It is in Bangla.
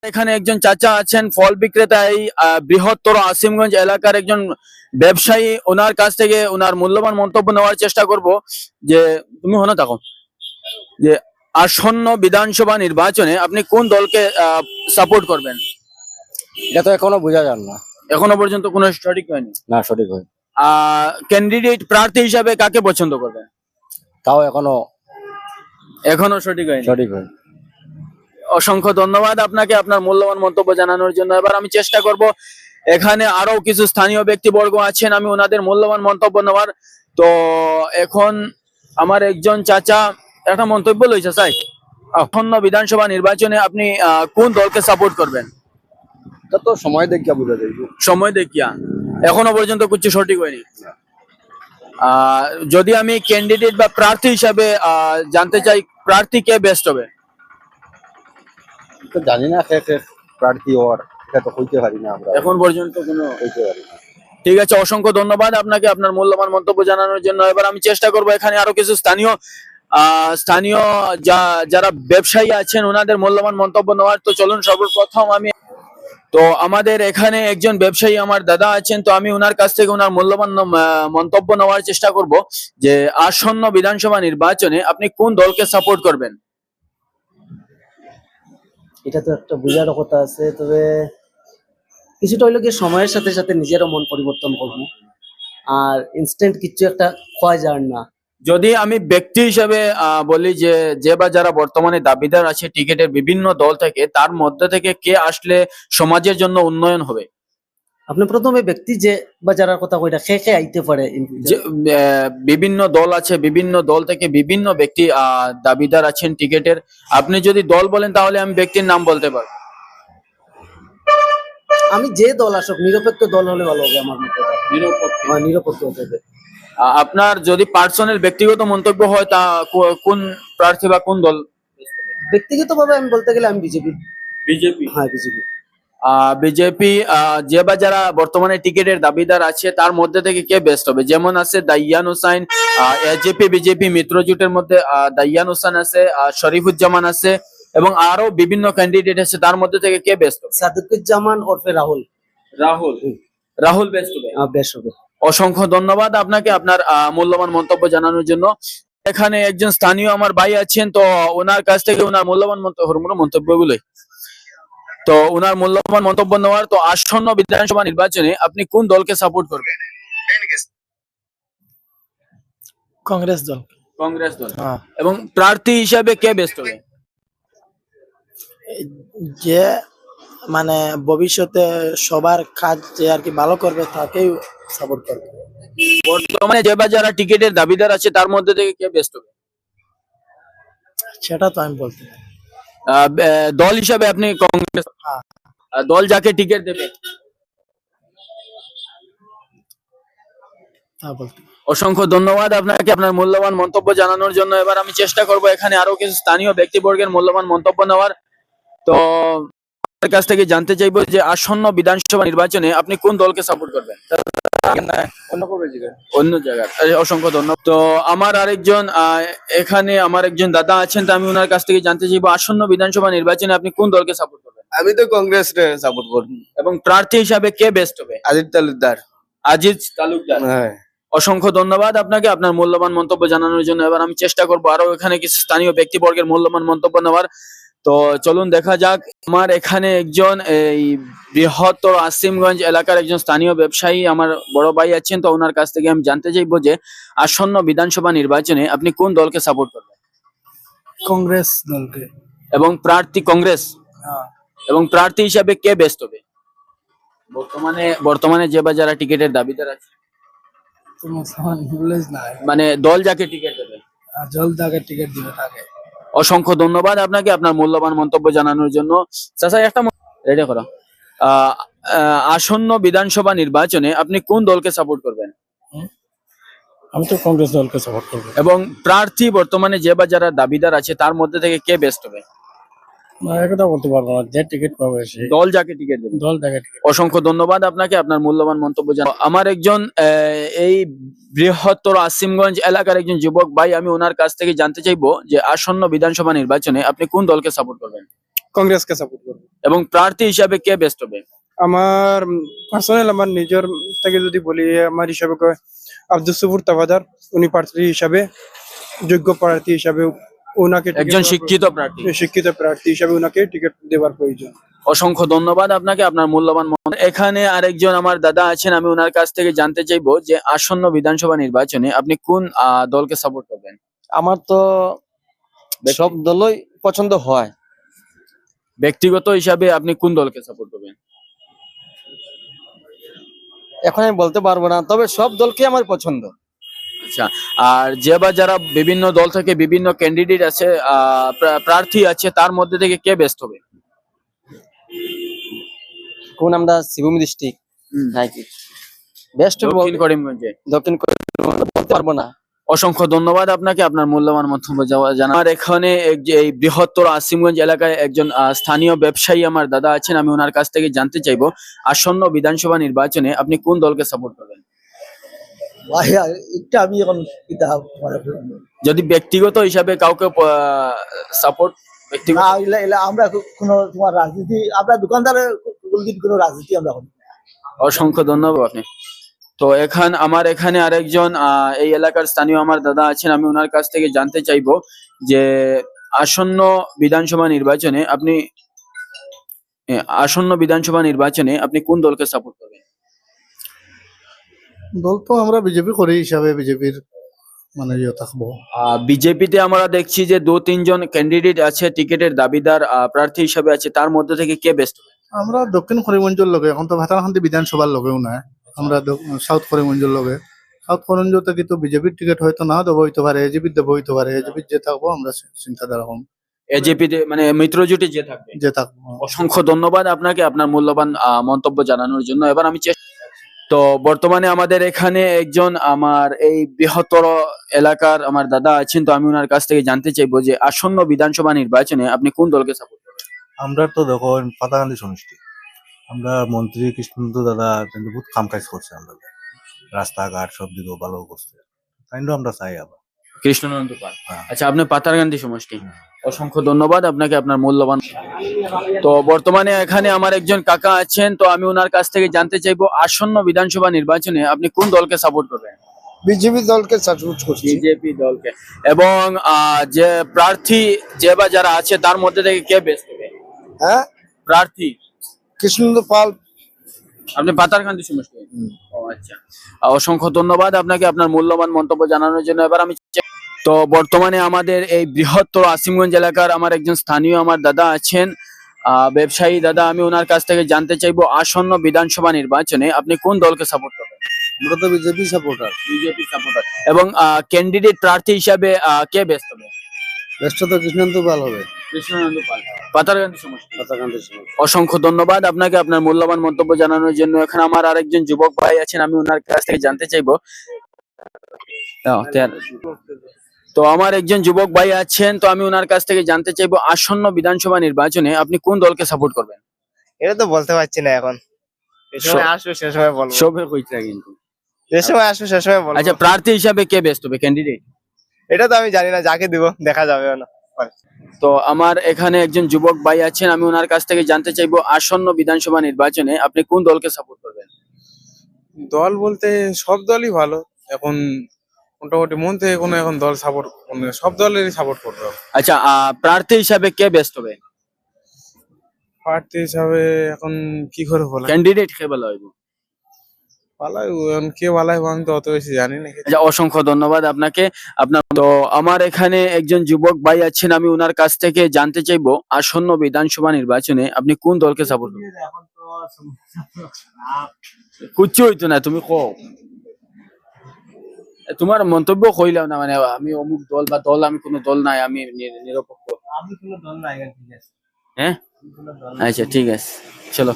এখানে একজন চাচা আছেন ফল বিক্রেতা এই বৃহত্তর আসিমগঞ্জ এলাকার একজন ব্যবসায়ী। ওনার কাছ থেকে ওনার মূল্যবান মন্তব্য নেওয়ার চেষ্টা করব যে তুমি হনো থাকো যে আসন্ন বিধানসভা নির্বাচনে আপনি কোন দলকে সাপোর্ট করবেন। এটা তো এখনো বোঝা যান না। এখনো পর্যন্ত কোনো সঠিক হয়নি। না সঠিক হয়, ক্যান্ডিডেট প্রার্থী হিসাবে কাকে পছন্দ করবেন? তাও এখনো এখনো সঠিক হয়নি। সঠিক হয়। অসংখ্য ধন্যবাদ আপনাকে আপনার মূল্যবান মন্তব্য জানানোর জন্য। এবার আমি চেষ্টা করব, এখানে আরো কিছু স্থানীয় ব্যক্তিবর্গ আছেন, আমি ওনাদের মূল্যবান মন্তব্য নেওয়ার। তো এখন আমার একজন চাচা একটা মন্তব্য লইছে চাই, আসন্ন বিধানসভা নির্বাচনে আপনি কোন দলকে সাপোর্ট করবেন? এটা তো সময় দেখিয়া বোঝা যাইব। সময় দেখিয়া এখনো পর্যন্ত কিছু সঠিক হয়নি। যদি আমি ক্যান্ডিডেট বা প্রার্থী হিসাবে জানতে চাই, প্রার্থী কে বেস্ট হবে? তো জানি না কে কে প্রার্থী ওর, এটা তো কইতে পারি না আমরা, এখন পর্যন্ত কোনো কইতে পারি না। ঠিক আছে, অসংখ্য ধন্যবাদ আপনাকে আপনার মূল্যবান মন্তব্য জানানোর জন্য। এবার আমি চেষ্টা করব, এখানে আরো কিছু স্থানীয় যারা ব্যবসায়ী আছেন ওনাদের মূল্যবান মন্তব্য নেওয়ার। তো চলুন সর্বপ্রথম তো আমাদের এখানে একজন ব্যবসায়ী আমার দাদা আছেন, তো আমি ওনার কাছ থেকে ওনার মূল্যবান মন্তব্য নেওয়ার চেষ্টা করব যে আসন্ন বিধানসভা নির্বাচনে আপনি কোন দলকে সাপোর্ট করবেন। এটা তো একটা বোঝার কথা আছে, তবে কিছুটা হইলো কি সময়ের সাথে সাথে নিজেরও মন পরিবর্তন করবো। আর ইনস্ট্যান্ট কিছু একটা খোয়া যায় না। যদি আমি ব্যক্তি হিসেবে বলি যে যে বা যারা বর্তমানে দাবিদার আছে টিকেটের বিভিন্ন দল থেকে, তার মধ্যে থেকে কে আসলে সমাজের জন্য উন্নয়ন হবে? আপনি প্রথমে ব্যক্তি যে বা যারা কথা কইটা খেয়ে আইতে পারে যে বিভিন্ন দল আছে, বিভিন্ন দল থেকে বিভিন্ন ব্যক্তি দাবিদার আছেন টিকেটের। আপনি যদি দল বলেন তাহলে আমি ব্যক্তির নাম বলতে পারবো। আমি যে দল আসুক নিরপেক্ষ দল হলে ভালো হবে আমার মতে। নিরপেক্ষ হতে হবে। আপনার যদি পার্সোনাল ব্যক্তিগত মন্তব্য হয় তা কোন প্রার্থী বা কোন দল? ব্যক্তিগত ভাবে আমি বলতে গেলে আমি বিজেপি। বিজেপি। হ্যাঁ বিজেপি। বিজেপি। যে বা যারা বর্তমানে টিকেটের দাবিদার আছে তার মধ্যে থেকে কে বেস্ট হবে? যেমন আছে দাইয়ান হোসাইন, এজেপি বিজেপি মিত্রজোটের মধ্যে দাইয়ান হোসেন আছে, শরীফুজ্জামান আছে এবং আরো বিভিন্ন ক্যান্ডিডেট আছে, তার মধ্যে থেকে কে বেস্ট হবে? সাদিকুজ্জামান ওরফে রাহুল। রাহুল। রাহুল বেস্ট হবে। বেশ হবে। অসংখ্য ধন্যবাদ আপনাকে আপনার মূল্যবান মন্তব্য জানানোর জন্য। এখানে একজন স্থানীয় আমার ভাই আছেন, তো ওনার কাছ থেকে ওনার মূল্যবান মন্তব্যগুলো, তো ওনার মূল্যবান মন্তব্য নেওয়ার। তো আসন্ন বিধানসভা নির্বাচনে আপনি কোন দলকে সাপোর্ট করবেন? কংগ্রেস দল। কংগ্রেস দল। এবং প্রার্থী হিসাবে কে বেস্ট হবে? যে মানে ভবিষ্যতে সবার কাজ যে আর কি ভালো করবে তাকেই সাপোর্ট করবে। বর্তমানে যে বা যারা টিকেটের দাবিদার আছে তার মধ্যে থেকে কে বেস্ট হবে? সেটা তো আমি বলতে পারি। দল হিসাবে আপনি কংগ্রেস। হ্যাঁ। দল যাকে টিকিট দেবে তা বলতে অসংখ্য ধন্যবাদ আপনাকে আপনার মূল্যবান মন্তব্য জানানোর জন্য। এবার আমি চেষ্টা করব এখানে আরো কিছু স্থানীয় ব্যক্তিবর্গের মূল্যবান মন্তব্য নেওয়ার। তো আপনার কাছ থেকে জানতে চাইবো যে আসন্ন বিধানসভা নির্বাচনে আপনি কোন দলকে সাপোর্ট করবেন? অন্য জায়গায়। অসংখ্য ধন্যবাদ। তো আমার আরেকজন এখানে আমার একজন দাদা আছেন, তো আমি ওনার কাছ থেকে জানতে চাইবো আসন্ন বিধানসভা নির্বাচনে আপনি কোন দলকে সাপোর্ট করবেন? আমি তো কংগ্রেস সাপোর্ট করব। এবং প্রার্থী হিসাবে কে বেস্ট হবে? আজিজ তালুকদার। আজিজ তালুকদার। হ্যাঁ। অসংখ্য ধন্যবাদ আপনাকে আপনার মূল্যবান মন্তব্য জানানোর জন্য। এবার আমি চেষ্টা করবো আরো এখানে কিছু স্থানীয় ব্যক্তিবর্গের মূল্যবান মন্তব্য নেওয়ার। তো চলুন দেখা যাক। আমার এখানে একজন এই বৃহত্তর আসিমগঞ্জ এলাকার একজন স্থানীয় ব্যবসায়ী আমার বড় ভাই আছেন, তো ওনার কাছ থেকে আমি জানতে চাইবো যে আসন্ন বিধানসভা নির্বাচনে আপনি কোন দলকে সাপোর্ট করবেন? কংগ্রেস দলকে। এবং প্রার্থী কংগ্রেস। এবং প্রার্থী হিসাবে কে বেস্ট হবে বর্তমানে যে বা যারা টিকিটের দাবিদার আছে? মানে দল যাকে টিকিট দেবে। জল তাকে টিকিট দিবে তাকে। অসংখ্য ধন্যবাদ আপনাকে আপনার মূল্যবান মন্তব্য জানানোর জন্য। চাচা একটা রেডি করো। আসন্ন বিধানসভা নির্বাচনে আপনি কোন দলকে সাপোর্ট করবেন? আমি তো কংগ্রেস দলকে সাপোর্ট করব। এবং প্রার্থী বর্তমানে যে বা যারা দাবিদার আছে তার মধ্যে থেকে কে বেস্ট হবে? এটা বলতে পারবো না, যে টিকিট পাবে সে। দল যাকে টিকিট দেবে। দল তাকে টিকিট। অসংখ্য ধন্যবাদ আপনাকে আপনার মূল্যবান মন্তব্য জানানো। আমার একজন এই বৃহত্তর আসিমগঞ্জ এলাকার একজন যুবক ভাই, আমি ওনার কাছ থেকে জানতে চাইবো যে আসন্ন বিধানসভা নির্বাচনে আপনি কোন দলকে সাপোর্ট করবেন? কংগ্রেসকে সাপোর্ট করবো। এবং প্রার্থী হিসাবে কে বেস্ট হবে? আমার পার্সোনাল আমার নিজের থেকে যদি বলি, আমার হিসাবে আব্দুল সবুর তাওয়াদার, উনি প্রার্থী হিসাবে যোগ্য প্রার্থী হিসাবে ওনাকে একজন শিক্ষিত প্রার্থী। শিক্ষিত প্রার্থী হিসাবে ওনাকে টিকিট দেওয়ার প্রয়োজন। অসংখ্য ধন্যবাদ আপনাকে, আপনার মূল্যবান এখানে আরেকজন আমার দাদা আছেন, আমি ওনার কাছ থেকে জানতে চাইবো যে আসন্ন বিধানসভা নির্বাচনে আপনি কোন দলকে সাপোর্ট করবেন? আমার তো সব দলই পছন্দ হয়। ব্যক্তিগত হিসাবে আপনি কোন দলকে সাপোর্ট করবেন? এখন আমি বলতে পারবো না, তবে সব দলকে আমার পছন্দ। আচ্ছা, আর যারা বিভিন্ন দল থেকে বিভিন্ন ক্যান্ডিডেট আছে, প্রার্থী আছে, তার মধ্যে থেকে কে বেস্ট হবে? কোন আমরা শিবভূমি ডিস্ট্রিক্ট নাকি বেস্ট দক্ষিণ করিমগঞ্জে। দক্ষিণ বলতে পারবো না। অসংখ্য ধন্যবাদ আপনাকে, আপনার মূল্যবান মন্তব্য জানা। আর এখানে এই বৃহত্তর আসিমগঞ্জ এলাকায় একজন স্থানীয় ব্যবসায়ী আমার দাদা আছেন, আমি ওনার কাছ থেকে জানতে চাইবো আসন্ন বিধানসভা নির্বাচনে আপনি কোন দলকে সাপোর্ট করবেন? এটা আমি এখন যদি ব্যক্তিগত হিসাবে কাউকে সাপোর্ট, ব্যক্তিগত আমরা কোনো তোমার রাজনীতি, আমরা দোকানদারের কোনো রাজনীতি আমরা করি। অসংখ্য ধন্যবাদ আপনি। তো আমার এখানে আরেকজন এই এলাকার স্থানীয় আমার দাদা আছেন, আমি ওনার কাছ থেকে জানতে চাইবো যে আসন্ন বিধানসভা নির্বাচনে আপনি কোন দলকে সাপোর্ট করবেন? দল তো আমরা বিজেপি করি হিসাবে বিজেপির মানে থাকবো। বিজেপিতে আমরা দেখছি যে 2-3 জন ক্যান্ডিডেট আছে, টিকিটের দাবিদার প্রার্থী হিসাবে আছে, তার মধ্যে থেকে কে বেস্ট হবে? আমরা দক্ষিণ করিমগঞ্জের লগে, এখন তো ভাতারখান্তি বিধানসভার লগেও না, আমরা সাউথ করিমগঞ্জের লগে। সাউথ করিমগঞ্জতে কিন্তু বিজেপির টিকিট হয়তো না দেবো হইতে পারে, এজিপির দেবো হইতে পারে। এজিপির যে থাকবো আমরা চিন্তাধারা কম এজেপিতে মানে মিত্রজোটে যে থাকবে। যে থাকবো। অসংখ্য ধন্যবাদ আপনাকে, আপনার মূল্যবান মন্তব্য জানানোর জন্য। এবার আমি তো বর্তমানে আমাদের এখানে একজন আমার এই বৃহত্তর এলাকার আমার দাদা আছেন, তো আমি ওনার কাছ থেকে জানতে চাইবো যে আসন্ন বিধানসভা নির্বাচনে আপনি কোন দলকে সাপোর্ট করবেন? আমরা তো দেখো পাতাকান্দি সমষ্টি, আমরা মন্ত্রী কৃষ্ণন্ত দাদা কিন্তু বহুত কাম কাজ করছে, আমরা রাস্তাঘাট সব দিকেও ভালো করছে, তাই তো আমরা চাই আবার কৃষ্ণনন্দ পাল। হ্যাঁ। আচ্ছা, আপনি পাতারকান্দি সমষ্টি। অসংখ্য ধন্যবাদ আপনাকে, আপনার মূল্যবান। তো বর্তমানে এখানে আমার একজন কাকা আছেন, তো আমি ওনার কাছ থেকে জানতে চাইবো আসন্ন বিধানসভা নির্বাচনে আপনি কোন দলকে সাপোর্ট করবেন? বিজেপি দলকে সাপোর্ট করছি। বিজেপি দলকে। এবং যে প্রার্থী যারা আছে তার মধ্যে থেকে কে বেস্ট হবে? হ্যাঁ, প্রার্থী কৃষ্ণেন্দ্র পাল। আপনি পাতারকান্দি সমষ্টি। ও আচ্ছা, অসংখ্য ধন্যবাদ আপনাকে, আপনার মূল্যবান মন্তব্য জানানোর জন্য। এবার আমি তো বর্তমানে আমাদের এই বৃহত্তর আসিমগঞ্জ এলাকার আমার একজন স্থানীয় আমার দাদা আছেন, ব্যবসায়ী দাদা, আমি ওনার কাছ থেকে জানতে চাইবো আসন্ন বিধানসভা নির্বাচনে আপনি কোন দলকে সাপোর্ট করবেন? আমরা তো বিজেপি সাপোর্টার। BJP supporter. এবং ক্যান্ডিডেট প্রার্থী হিসাবে কে বেস্ট হবে? বেস্ট তো কৃষ্ণন্ত পাল হবে। কৃষ্ণনন্দ পাল, পাতারকান্দি সমষ্টি। পাতাকান্দির সমষ্টি। অসংখ্য ধন্যবাদ আপনাকে, আপনার মূল্যবান মন্তব্য জানানোর জন্য। এখানে আমার আরেকজন যুবক ভাই আছেন, আমি ওনার কাছ থেকে জানতে চাইবো। তো আমার একজন যুবক ভাই আছেন, তো আমি ওনার কাছ থেকে জানতে চাইবো আসন্ন বিধানসভা নির্বাচনে আপনি কোন দলকে সাপোর্ট করবেন? এটা তো বলতে পারছি না এখন, যে সময় আসবে সে সময় বলবো। সবে কইছে কিন্তু। যে সময় আসবে সে সময় বলবো। আচ্ছা, প্রার্থী হিসাবে কে বেস্ট হবে, ক্যান্ডিডেট? এটা তো আমি জানি না, যাকে দিব দেখা যাবে না। তো আমার এখানে একজন যুবক ভাই আছেন, আমি ওনার কাছ থেকে জানতে চাইবো আসন্ন বিধানসভা নির্বাচনে আপনি কোন দলকে সাপোর্ট করবেন? দল বলতে সব দলই ভালো, এখন মোটামুটি মন থেকে কোনো এখন দল সাপোর্ট, সব দলেরই সাপোর্ট করবে। আচ্ছা, প্রার্থী হিসাবে কে বেস্ট হবে? প্রার্থী হিসাবে এখন কি করে বলা, ক্যান্ডিডেট কে ভালো হইব? পালাই এখন কে পালাই আমি তো অত বেশি জানি না। আচ্ছা, অসংখ্য ধন্যবাদ আপনাকে, আপনার। তো আমার এখানে একজন যুবক ভাই আছেন, আমি ওনার কাছ থেকে জানতে চাইবো আসন্ন বিধানসভা নির্বাচনে আপনি কোন দলকে সাপোর্ট করবেন? কুচ্ছু হইতো না, তুমি কও তোমার মন্তব্য কইলাম না, মানে আমি অমুক দল বা দল, আমি কোনো দল নাই, আমি নিরপেক্ষ। আমি কোনো দল নাই, ঠিক আছে। হ্যাঁ, আচ্ছা ঠিক আছে, চলো।